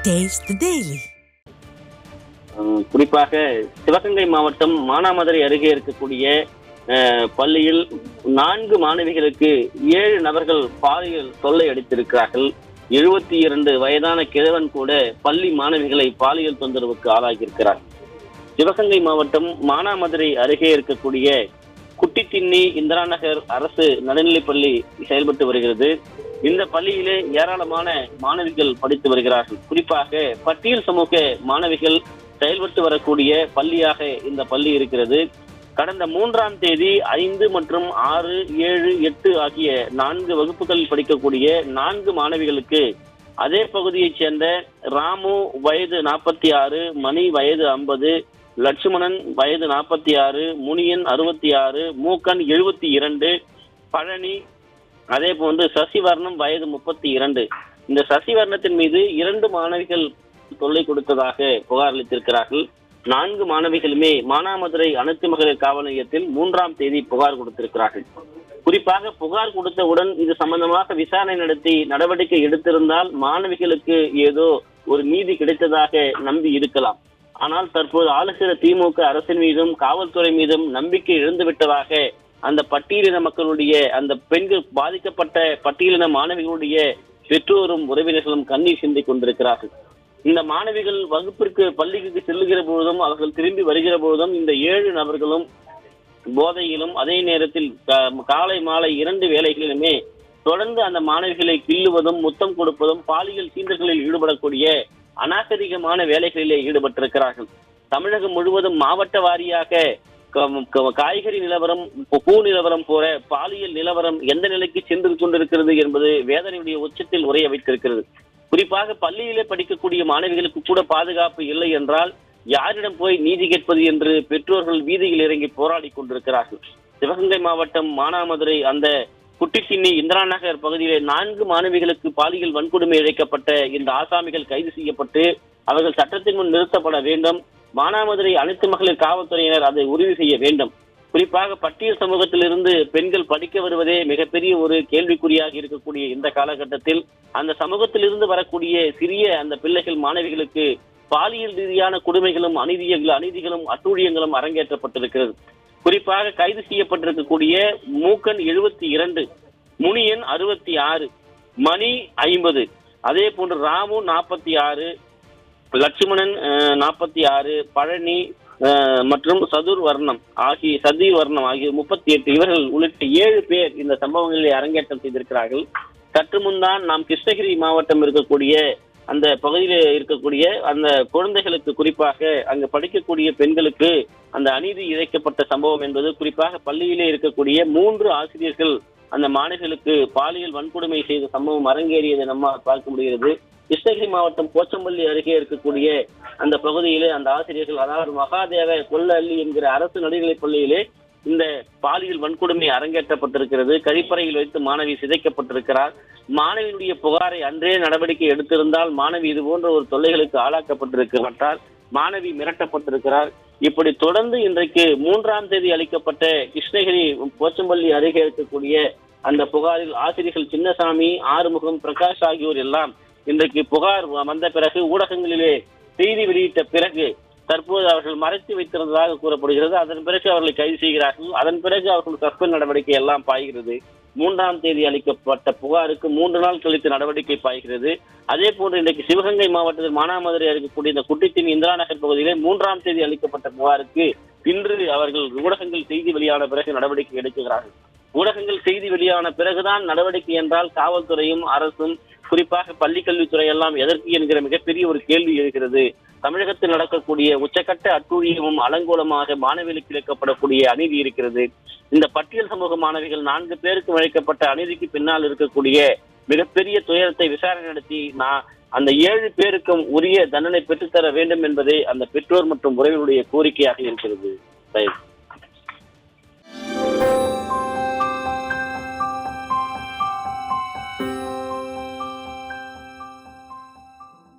Taste the Daily. குறிப்பாக சிவகங்கை மாவட்டம் மானாமதுரை அருகே இருக்கக்கூடிய பள்ளியில் 4 மாணவிகளுக்கு 7 நபர்கள் பாலியல் தொல்லை அளித்திருக்கிறார்கள். 72 வயதான கிழவன் கூட பள்ளி மாணவிகளை பாலியல் தொந்தரவுக்கு ஆளாகியிருக்கிறார். சிவகங்கை மாவட்டம் மானாமதுரை அருகே இருக்கக்கூடிய குட்டித்திண்ணி இந்திரா நகர் அரசு நடுநிலைப்பள்ளி செயல்பட்டு வருகிறது. இந்த பள்ளியிலே ஏராளமான மாணவிகள் படித்து வருகிறார்கள். குறிப்பாக பட்டியல் சமூக மாணவிகள் செயல்பட்டு வரக்கூடிய பள்ளியாக இந்த பள்ளி இருக்கிறது. கடந்த 3ஆம் தேதி 5 மற்றும் 6, 7, 8 ஆகிய 4 வகுப்புகளில் படிக்கக்கூடிய 4 மாணவிகளுக்கு அதே பகுதியைச் சேர்ந்த ராமு வயது 46, மணி வயது 50, லட்சுமணன் வயது 46, முனியன் 66, மூக்கன் 72, பழனி அதே போன்று சசிவர்ணம் வயது 32. இந்த சசிவர்ணத்தின் மீது 2 மாணவிகள் தொல்லை கொடுத்ததாக புகார் அளித்திருக்கிறார்கள். 4 மாணவிகளுமே மானாமதுரை அனைத்து மகளிர் காவல் நிலையத்தில் 3ஆம் தேதி புகார் கொடுத்திருக்கிறார்கள். குறிப்பாக புகார் கொடுத்தவுடன் இது சம்பந்தமாக விசாரணை நடத்தி நடவடிக்கை எடுத்திருந்தால் மாணவிகளுக்கு ஏதோ ஒரு நீதி கிடைத்ததாக நம்பி இருக்கலாம். ஆனால் தற்போது ஆளுகிற திமுக அரசின் மீதும் காவல்துறை மீதும் நம்பிக்கை இழந்துவிட்டதாக அந்த பட்டியலின மக்களுடைய அந்த பெண்கள் பாதிக்கப்பட்ட பட்டியலின மாணவிகளுடைய பெற்றோரும் உறவினர்களும் கண்ணீர் சிந்திக் கொண்டிருக்கிறார்கள். இந்த மாணவிகள் வகுப்பிற்கு பள்ளிக்கு செல்லுகிற பொழுதும் அவர்கள் திரும்பி வருகிற பொழுதும் இந்த 7 நபர்களும் போதையிலும் அதே நேரத்தில் காலை மாலை 2 வேளைகளிலுமே தொடர்ந்து அந்த மாணவிகளை கிள்ளுவதும் முத்தம் கொடுப்பதும் பாலியல் சீண்டல்களில் ஈடுபடக்கூடிய அநாகரிகமான வேலைகளிலே ஈடுபட்டிருக்கிறார்கள். தமிழகம் முழுவதும் மாவட்ட வாரியாக காய்கறி நிலவரம், பூ நிலவரம் போல பாலியல் நிலவரம் எந்த நிலைக்கு சென்று கொண்டிருக்கிறது என்பது வேதனையுடைய உச்சத்தில் உரைய வைத்திருக்கிறது. குறிப்பாக பள்ளியிலே படிக்கக்கூடிய மாணவிகளுக்கு கூட பாதுகாப்பு இல்லை என்றால் யாரிடம் போய் நீதி கேட்பது என்று பெற்றோர்கள் வீதியில் இறங்கி போராடி கொண்டிருக்கிறார்கள். சிவகங்கை மாவட்டம் மானாமதுரை அந்த குட்டித்திண்ணி இந்திரா நகர் பகுதியிலே 4 மாணவிகளுக்கு பாலியல் வன்கொடுமை இழைக்கப்பட்ட இந்த ஆசாமிகள் கைது செய்யப்பட்டு அவர்கள் சட்டத்தின் முன் நிறுத்தப்பட வேண்டும். மானாமதுரை அனைத்து மகளிர் காவல்துறையினர் அதை உறுதி செய்ய வேண்டும். குறிப்பாக பட்டியல் சமூகத்திலிருந்து பெண்கள் படிக்க வருவதே மிகப்பெரிய ஒரு கேள்விக்குறியாக இருக்கக்கூடிய இந்த காலகட்டத்தில் அந்த சமூகத்திலிருந்து வரக்கூடிய சிறிய அந்த பிள்ளைகள் மாணவிகளுக்கு பாலியல் ரீதியான கொடுமைகளும் அநீதிகளும் அட்டூழியங்களும் அரங்கேற்றப்பட்டிருக்கிறது. குறிப்பாக கைது செய்யப்பட்டிருக்கக்கூடிய மூக்கன் 72, முனியன் 66, மணி 50, அதே போன்று ராமு 46, லட்சுமணன் 46, பழனி மற்றும் சதிவர்ணம் ஆகிய 38 இவர்கள் உள்ளிட்ட 7 பேர் இந்த சம்பவங்களிலே அரங்கேற்றம் செய்திருக்கிறார்கள். சற்று முன்தான் நாம் கிருஷ்ணகிரி மாவட்டம் இருக்கக்கூடிய அந்த பகுதியில் இருக்கக்கூடிய அந்த குழந்தைகளுக்கு குறிப்பாக அங்கு படிக்கக்கூடிய பெண்களுக்கு அந்த அநீதி இழைக்கப்பட்ட சம்பவம் என்பது குறிப்பாக பள்ளியிலே இருக்கக்கூடிய 3 ஆசிரியர்கள் அந்த மாணவிகளுக்கு பாலியல் வன்கொடுமை செய்த சம்பவம் அரங்கேறியதை நம்மால் பார்க்க முடிகிறது. கிருஷ்ணகிரி மாவட்டம் போச்சம்பள்ளி அருகே இருக்கக்கூடிய அந்த பகுதியிலே அந்த ஆசிரியர்கள், அதாவது மகாதேவ கொல்லஅள்ளி என்கிற அரசு நடுநிலைப் பள்ளியிலே இந்த பாலியல் வன்கொடுமை அரங்கேற்றப்பட்டிருக்கிறது. கழிப்பறையில் வைத்து மாணவி சிதைக்கப்பட்டிருக்கிறார். மாணவியுடைய புகாரை அன்றே நடவடிக்கை எடுத்திருந்தால் மாணவி இது போன்ற ஒரு தொல்லைகளுக்கு ஆளாக்கப்பட்டிருக்கிறார். மாணவி மிரட்டப்பட்டிருக்கிறார். இப்படி தொடர்ந்து இன்றைக்கு 3ஆம் தேதி அளிக்கப்பட்ட கிருஷ்ணகிரி போச்சம்பள்ளி அருகே இருக்கக்கூடிய அந்த புகாரில் ஆசிரியர்கள் சின்னசாமி, ஆறுமுகம், பிரகாஷ் ஆகியோர் எல்லாம் இன்றைக்கு புகார் வந்த பிறகு ஊடகங்களிலே செய்தி வெளியிட்ட பிறகு தற்போது அவர்கள் மறைத்து வைத்திருந்ததாக கூறப்படுகிறது. அதன் பிறகு அவர்களை கைது செய்கிறார்கள். அதன் பிறகு அவர்கள் சஸ்பெண்ட் நடவடிக்கை எல்லாம் பாய்கிறது. 3ஆம் தேதி அளிக்கப்பட்ட புகாருக்கு 3 நாள் கழித்து நடவடிக்கை பாய்கிறது. அதே போன்று இன்றைக்கு சிவகங்கை மாவட்டத்தில் மானாமதுரை இருக்கக்கூடிய இந்த குட்டித்தின் இந்திரா நகர் பகுதியிலே 3ஆம் தேதி அளிக்கப்பட்ட புகாருக்கு இன்று அவர்கள் ஊடகங்கள் செய்தி வெளியான பிறகு நடவடிக்கை எடுக்கிறார்கள். ஊடகங்கள் செய்தி வெளியான பிறகுதான் நடவடிக்கை என்றால் காவல்துறையும் அரசும் குறிப்பாக பள்ளிக்கல்வித்துறை எல்லாம் எதற்கு என்கிற மிகப்பெரிய ஒரு கேள்வி இருக்கிறது. தமிழகத்தில் நடக்கக்கூடிய உச்சக்கட்ட அட்டூழியமும் அலங்கோலமாக மாணவிகளுக்கு இழைக்கப்படக்கூடிய அநீதி இருக்கிறது. இந்த பட்டியல் சமூக மாணவிகள் 4 பேருக்கு இழைக்கப்பட்ட அநீதிக்கு பின்னால் இருக்கக்கூடிய மிகப்பெரிய துயரத்தை விசாரணை நடத்தி அந்த 7 பேருக்கும் உரிய தண்டனை பெற்றுத்தர வேண்டும் என்பதே அந்த பெற்றோர் மற்றும் உறவினருடைய கோரிக்கையாக இருக்கிறது.